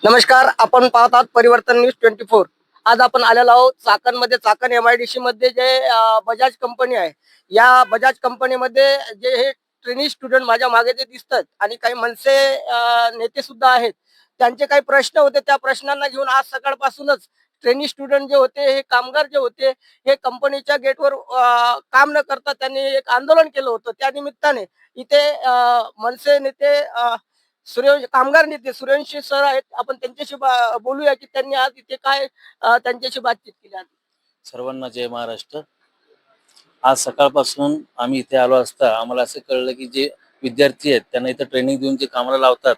नमस्कार. आपण पाहत आहात परिवर्तन न्यूज 24. आज आपण आलेलो आहोत चाकणमध्ये. चाकण MIDC मध्ये जे बजाज कंपनी आहे. या बजाज कंपनीमध्ये जे हे ट्रेनी स्टुडंट माझ्या मागे जे दिसतात आणि काही मनसे नेते सुद्धा आहेत. त्यांचे काही प्रश्न होते. त्या प्रश्नांना घेऊन आज सकाळपासूनच ट्रेनी स्टुडंट जे होते, हे कामगार जे होते, हे कंपनीच्या गेटवर काम न करता त्यांनी एक आंदोलन केलं होतं. त्या निमित्ताने इथे मनसे नेते कामगार नेते सूर्यवंशी सर आहेत. आपण त्यांच्याशी बोलूया की त्यांनी आज इथे काय त्यांच्याशी बातचीत केली आज. सर्वांना जय महाराष्ट्र. आज सकाळपासून आम्ही इथे आलो असता आम्हाला असं कळलं की जे विद्यार्थी आहेत त्यांना इथं ट्रेनिंग देऊन जे कामाला लावतात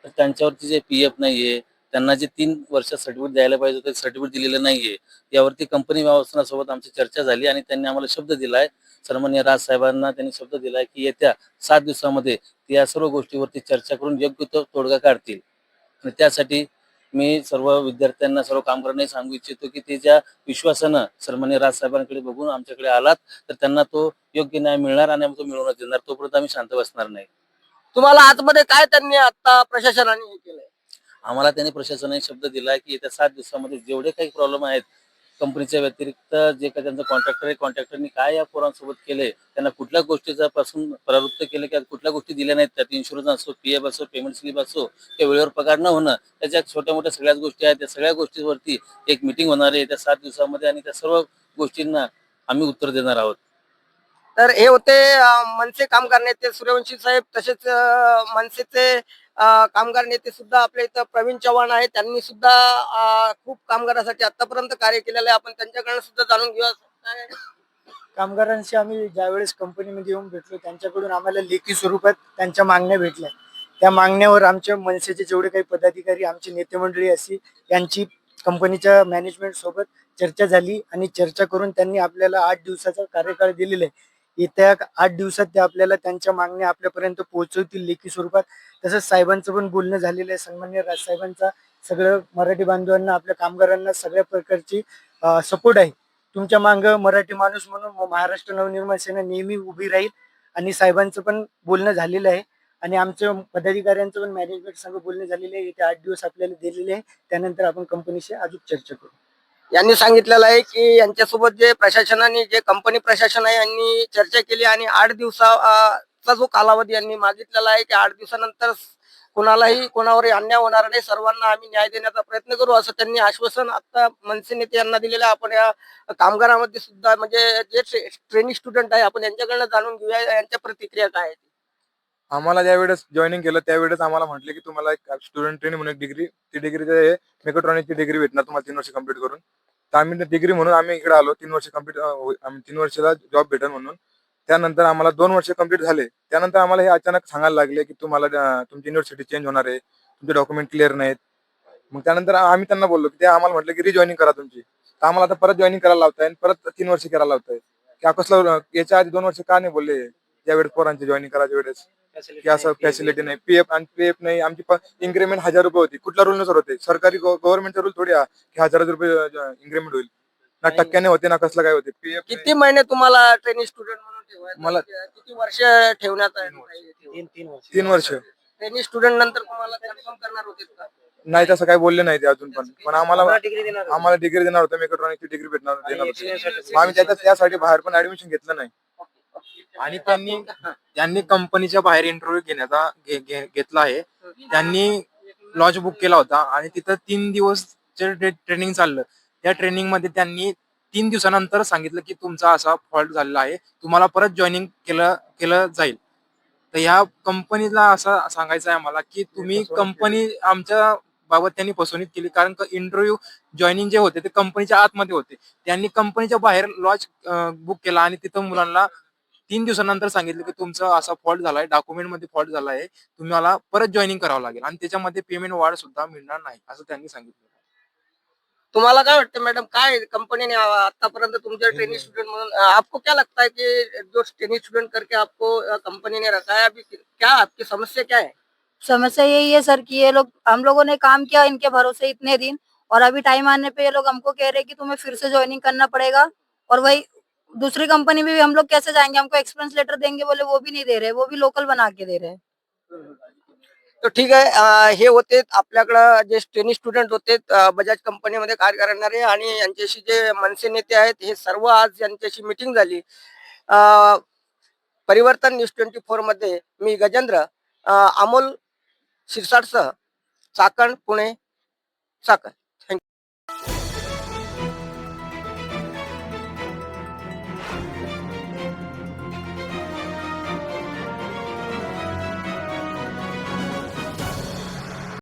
तर त्यांच्यावरती जे PF नाहीये, त्यांना जे 3 वर्ष सर्टिफिकेट द्यायला पाहिजे होतं सर्टिफिकेट दिलेलं नाहीये. यावरती कंपनी व्यवस्थापनासोबत आमची चर्चा झाली आणि त्यांनी आम्हाला शब्द दिलाय, सन्माननीय राज साहेबांना त्यांनी शब्द दिलाय की येत्या 7 दिवसामध्ये ते या सर्व गोष्टीवरती चर्चा करून योग्य तो तोडगा काढतील. आणि त्यासाठी मी सर्व विद्यार्थ्यांना, सर्व कामगारांना सांगू इच्छितो की ते ज्या विश्वासानं सन्माननीय राज साहेबांकडे बघून आमच्याकडे आलात तर त्यांना तो योग्य न्याय मिळणार आणि आम्ही तो मिळवूनच देणार. तोपर्यंत आम्ही शांत बसणार नाही. तुम्हाला आतमध्ये काय त्यांनी आता प्रशासनाने हे केलंय? आम्हाला त्यांनी प्रशासनाने शब्द दिला की येत्या 7 दिवसामध्ये जेवढे काही प्रॉब्लेम आहेत कंपनीच्या व्यतिरिक्त जे काही त्यांचं कॉन्ट्रॅक्टर आहे, कॉन्ट्रॅक्टरनी काय या पोरांसोबत केले, त्यांना कुठल्या गोष्टीचा पासून प्रवृत्त केलं किंवा कुठल्या गोष्टी दिल्या नाहीत, त्यात इन्शुरन्स असो, PF असो, पेमेंट स्लिप असो, त्या वेळेवर पगार न होणं, त्याच्या छोट्या मोठ्या सगळ्याच गोष्टी आहेत. त्या सगळ्या गोष्टींवरती एक मीटिंग होणार आहे येत्या 7 दिवसामध्ये आणि त्या सर्व गोष्टींना आम्ही उत्तर देणार आहोत. तर हे होते मनसे कामगार नेते सूर्यवंशी साहेब. तसेच मनसेचे कामगार नेते सुद्धा आपल्या इथं प्रवीण चव्हाण आहे. त्यांनी सुद्धा खूप कामगारांसाठी आतापर्यंत कार्य केलेलं आहे. आपण त्यांच्याकडनं सुद्धा जाणून घेऊया. काय कामगारांशी आम्ही ज्यावेळेस कंपनीमध्ये येऊन भेटलो त्यांच्याकडून आम्हाला लेखी स्वरूपात त्यांच्या मागण्या भेटल्या. त्या मागण्यावर आमच्या मनसेचे जेवढे काही पदाधिकारी, आमची नेते मंडळी अशी यांची कंपनीच्या मॅनेजमेंट सोबत चर्चा झाली आणि चर्चा करून त्यांनी आपल्याला 8 दिवसाचा कार्यकाळ दिलेला आहे. येत्या 8 दिवसात ते आपल्याला त्यांच्या मागण्या आपल्यापर्यंत पोहोचवतील लेखी स्वरूपात. तसंच साहेबांचं पण बोलणं झालेलं आहे. सन्माननीय राजसाहेबांचा सगळं मराठी बांधवांना, आपल्या कामगारांना सगळ्या प्रकारची सपोर्ट आहे. तुमच्या मागं मराठी माणूस म्हणून महाराष्ट्र नवनिर्माण सेना नेहमी उभी राहील आणि साहेबांचं पण बोलणं झालेलं आहे आणि आमच्या पदाधिकाऱ्यांचं पण मॅनेजमेंट संघ बोलणं झालेलं आहे. येत्या 8 दिवस आपल्याला दिलेले आहे. त्यानंतर आपण कंपनीशी अजून चर्चा करू. यांनी सांगितलेलं आहे की यांच्यासोबत जे प्रशासनाने, जे कंपनी प्रशासन आहे, यांनी चर्चा केली आणि 8 दिवसाचा जो कालावधी यांनी मागितलेला आहे की 8 दिवसानंतर कोणालाही कोणावरही अन्याय होणार नाही, सर्वांना आम्ही न्याय देण्याचा प्रयत्न करू, असं त्यांनी आश्वासन आता मनसे नेते यांना दिलेलं आहे. आपण या कामगारांमध्ये सुद्धा म्हणजे जे ट्रेनिंग स्टुडंट आहे, आपण यांच्याकडनं जाणून घेऊया यांच्या प्रतिक्रिया काय आहेत. आम्हाला ज्यावेळेस जॉईनिंग केलं त्यावेळेस आम्हाला म्हटले की तुम्हाला एक स्टुडंट ट्रेनिंग म्हणून एक डिग्री, ती डिग्री मेकाट्रॉनिकची डिग्री भेटणार तुम्हाला 3 वर्ष कंप्लीट करून. तर आम्ही डिग्री म्हणून आम्ही इकडे आलो. 3 वर्ष कंप्लीट, आम्ही 3 वर्षाला जॉब भेटेल म्हणून. त्यानंतर आम्हाला 2 वर्ष कंप्लीट झाले. त्यानंतर आम्हाला हे अचानक सांगायला लागले की तुम्हाला तुमची युनिव्हर्सिटी चेंज होणार आहे, तुमचे डॉक्युमेंट क्लिअर नाहीत. मग त्यानंतर आम्ही त्यांना बोललो की ते आम्हाला म्हटलं की रिजॉईनिंग करा तुमची. तर आम्हाला आता परत जॉईनिंग करायला लावताय आणि परत 3 वर्ष करायला लावताय. की कसलं याच्या आधी 2 वर्ष का नाही बोलले ज्यावेळेस पोरांची जॉईनिंग करायच्या वेळेस की असं फॅसिलिटी नाही, PF नाही. आमची इन्क्रीमेंट 1000 रुपये होती. कुठल्या रूल नुसार होते? सरकारी गव्हर्नमेंटचा रूल थोडी की 1000 रुपये इन्क्रीमेंट होईल. ना टक्क्याने होते ना कसलं काय होते. PF किती महिने तुम्हाला ट्रेनिंग स्टुडंट म्हणून ठेवायचं? मला किती वर्ष ठेवण्यात आहे? 3 वर्ष. ट्रेनिंग स्टुडंट नंतर तुम्हाला कन्फर्म करणार होते का? नाही, तसं काही बोलले नाही ते अजून पण. पण आम्हाला डिग्री देणार होते. आम्हाला डिग्री देणार होतं, मेकाट्रॉनिकची डिग्री देणार होते. मग आम्ही त्यासाठी बाहेर पण ऍडमिशन घेतलं नाही. आणि त्यांनी कंपनीच्या बाहेर इंटरव्ह्यू घेतला आहे. त्यांनी लॉज बुक केला होता आणि तिथं 3 दिवस ट्रेनिंग चाललं. त्या ट्रेनिंग मध्ये त्यांनी 3 दिवसानंतर सांगितलं की तुमचा असा फॉल्ट झालेला आहे, तुम्हाला परत जॉईनिंग केलं केलं जाईल. तर ह्या कंपनीला असं सांगायचं आहे आम्हाला की तुम्ही कंपनी आमच्या बाबत त्यांनी फसवणूक केली. कारण इंटरव्ह्यू जॉईनिंग जे होते ते कंपनीच्या आतमध्ये होते. त्यांनी कंपनीच्या बाहेर लॉज बुक केला आणि तिथं मुलांना 3 दिवसानंतर सांगितलं की तुमचा असा फॉल्ट झालाय, डॉक्युमेंट मध्ये फॉल्ट झालाय, तुम्हाला परत जॉईनिंग करावं लागेल आणि त्याच्यामध्ये पेमेंट वाढ सुद्धा मिळणार नाही असं त्यांनी सांगितलं. तुम्हाला काय वाटतं मॅडम, काय कंपनीने आतापर्यंत तुमचे ट्रेनिंग स्टूडेंट म्हणून आपको क्या लगता है कि जो ट्रेनिंग स्टूडेंट करके आपको कंपनी ने रखा है, अभी क्या आपकी समस्या क्या है? समस्या यही है सर कि ये लोग, हम लोगों ने काम किया इनके भरोसे इतने दिन, और अभी टाइम आने पे ये लोग हमको कह रहे हैं कि तुम्हें फिर से ज्वाइनिंग करना पड़ेगा। और वही दूसरी कंपनी में भी हम लोग कैसे जाएंगे? हमको एक्सपीरियंस लेटर देंगे बोले, वो भी नहीं दे रहे, वो भी लोकल बना के दे रहे हैं। तर ठीक आहे. हे होते आपल्याकडं जे ट्रेनिंग स्टुडंट होते बजाज कंपनीमध्ये कार्य करणारे, आणि यांच्याशी जे मनसे नेते आहेत हे सर्व आज यांच्याशी मीटिंग झाली. परिवर्तन न्यूज 24 मध्ये मी गजेंद्र, अमोल शिरसाटसह चाकण, पुणे, चाकण.